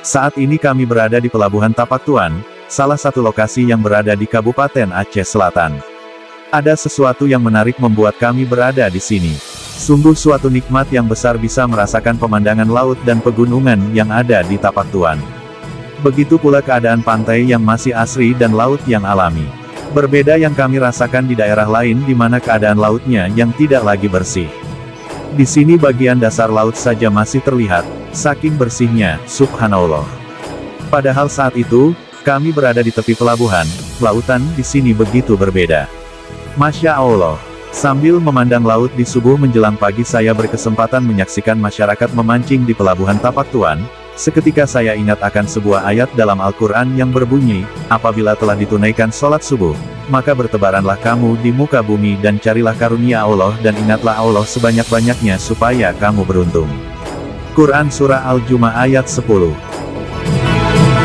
Saat ini kami berada di Pelabuhan Tapak Tuan, salah satu lokasi yang berada di Kabupaten Aceh Selatan. Ada sesuatu yang menarik membuat kami berada di sini. Sungguh suatu nikmat yang besar bisa merasakan pemandangan laut dan pegunungan yang ada di Tapak Tuan. Begitu pula keadaan pantai yang masih asri dan laut yang alami. Berbeda yang kami rasakan di daerah lain di mana keadaan lautnya yang tidak lagi bersih. Di sini bagian dasar laut saja masih terlihat, saking bersihnya, subhanallah. Padahal saat itu, kami berada di tepi pelabuhan, lautan di sini begitu berbeda. Masya Allah. Sambil memandang laut di subuh menjelang pagi saya berkesempatan menyaksikan masyarakat memancing di Pelabuhan Tapak Tuan. Seketika saya ingat akan sebuah ayat dalam Al-Quran yang berbunyi, apabila telah ditunaikan sholat subuh, maka bertebaranlah kamu di muka bumi dan carilah karunia Allah dan ingatlah Allah sebanyak-banyaknya supaya kamu beruntung. Quran Surah Al-Jumu'ah ayat 10.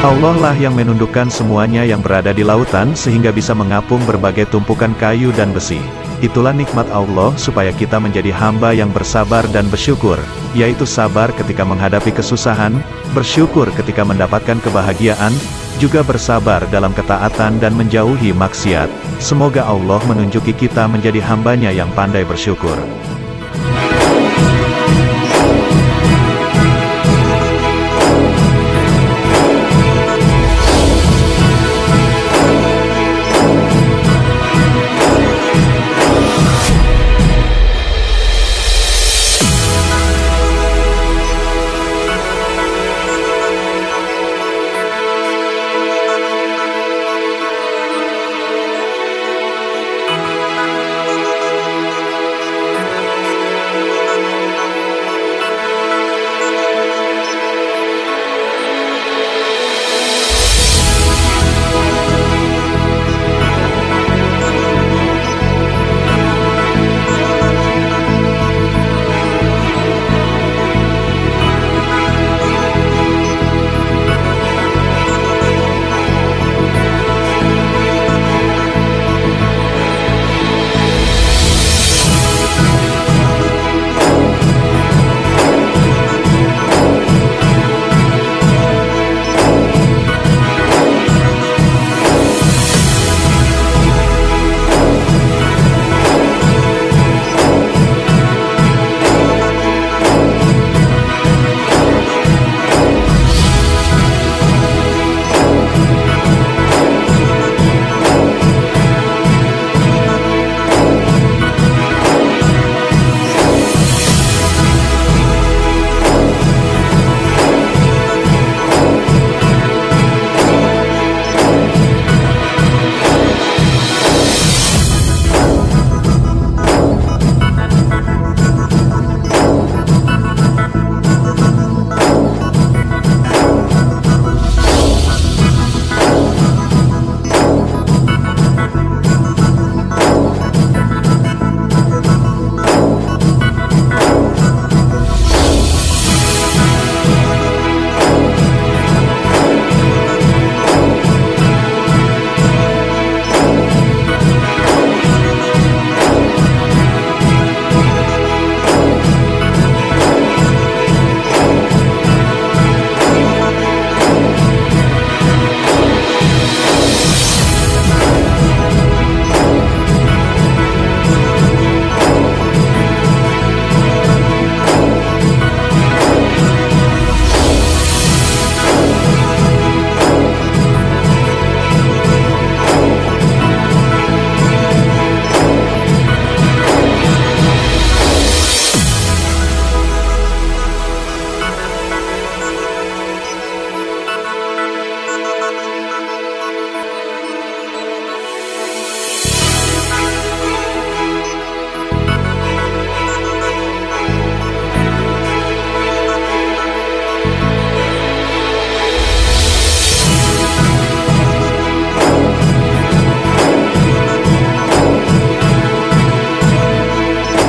Allah lah yang menundukkan semuanya yang berada di lautan sehingga bisa mengapung berbagai tumpukan kayu dan besi. Itulah nikmat Allah supaya kita menjadi hamba yang bersabar dan bersyukur, yaitu sabar ketika menghadapi kesusahan, bersyukur ketika mendapatkan kebahagiaan, juga bersabar dalam ketaatan dan menjauhi maksiat. Semoga Allah menunjuki kita menjadi hambanya yang pandai bersyukur.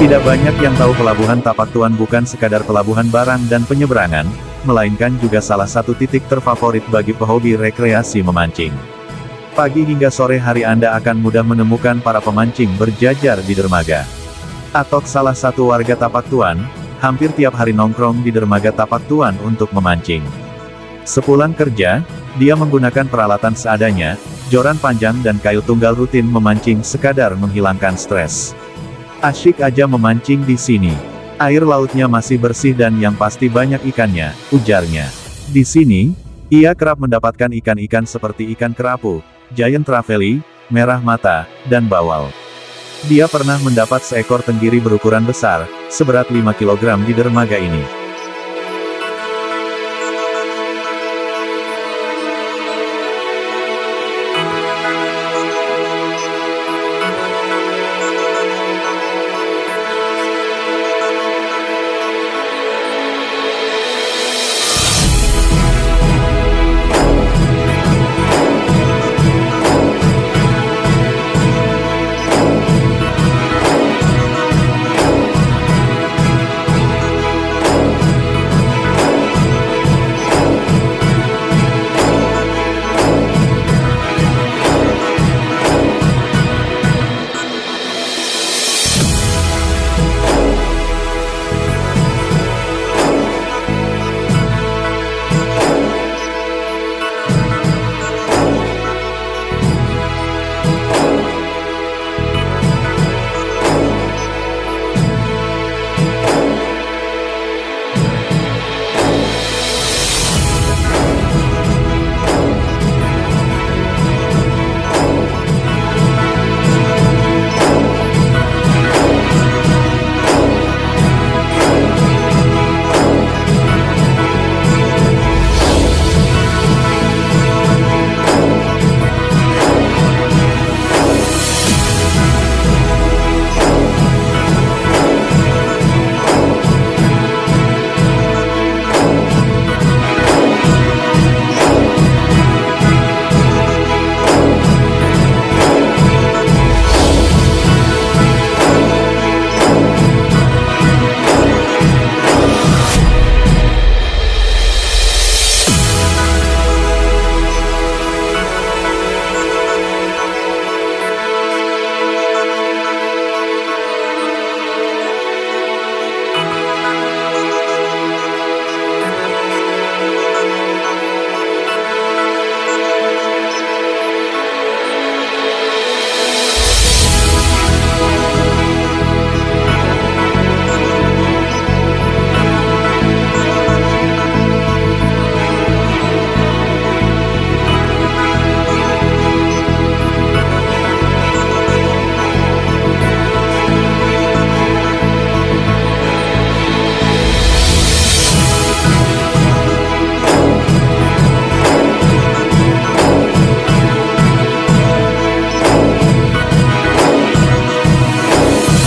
Tidak banyak yang tahu Pelabuhan Tapak Tuan bukan sekadar pelabuhan barang dan penyeberangan, melainkan juga salah satu titik terfavorit bagi pehobi rekreasi memancing. Pagi hingga sore hari Anda akan mudah menemukan para pemancing berjajar di dermaga. Atok salah satu warga Tapak Tuan, hampir tiap hari nongkrong di dermaga Tapak Tuan untuk memancing. Sepulang kerja, dia menggunakan peralatan seadanya, joran panjang dan kayu tunggal rutin memancing sekadar menghilangkan stres. Asyik aja memancing di sini. Air lautnya masih bersih dan yang pasti banyak ikannya, ujarnya. Di sini, ia kerap mendapatkan ikan-ikan seperti ikan kerapu, giant trevally, merah mata, dan bawal. Dia pernah mendapat seekor tenggiri berukuran besar, seberat 5 kg di dermaga ini.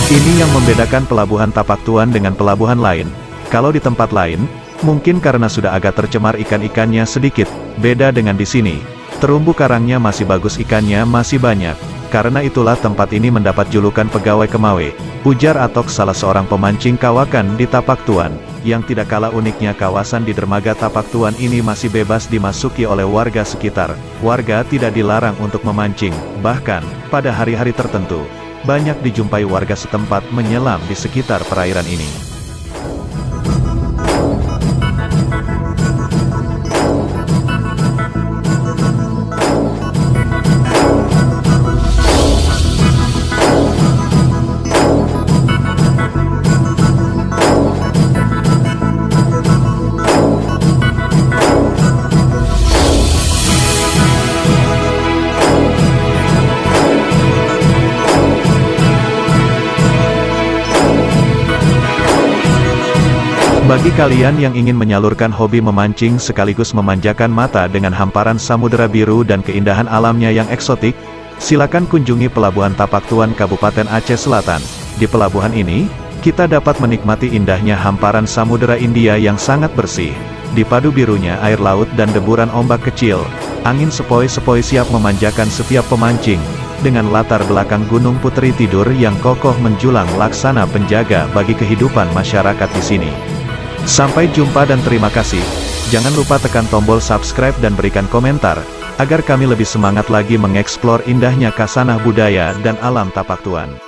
Ini yang membedakan pelabuhan Tapak Tuan dengan pelabuhan lain. Kalau di tempat lain, mungkin karena sudah agak tercemar ikan-ikannya sedikit, beda dengan di sini. Terumbu karangnya masih bagus, ikannya masih banyak. Karena itulah tempat ini mendapat julukan pegawai Kemawe, ujar Atok, salah seorang pemancing kawakan di Tapak Tuan. Yang tidak kalah uniknya, kawasan di dermaga Tapak Tuan ini masih bebas dimasuki oleh warga sekitar. Warga tidak dilarang untuk memancing, bahkan, pada hari-hari tertentu, banyak dijumpai warga setempat menyelam di sekitar perairan ini. Bagi kalian yang ingin menyalurkan hobi memancing sekaligus memanjakan mata dengan hamparan samudera biru dan keindahan alamnya yang eksotik, silakan kunjungi Pelabuhan Tapak Tuan, Kabupaten Aceh Selatan. Di pelabuhan ini, kita dapat menikmati indahnya hamparan samudera India yang sangat bersih. Dipadu birunya air laut dan deburan ombak kecil, angin sepoi-sepoi siap memanjakan setiap pemancing, dengan latar belakang Gunung Putri Tidur yang kokoh menjulang laksana penjaga bagi kehidupan masyarakat di sini. Sampai jumpa dan terima kasih. Jangan lupa tekan tombol subscribe dan berikan komentar, agar kami lebih semangat lagi mengeksplor indahnya khasanah budaya dan alam Tapak Tuan.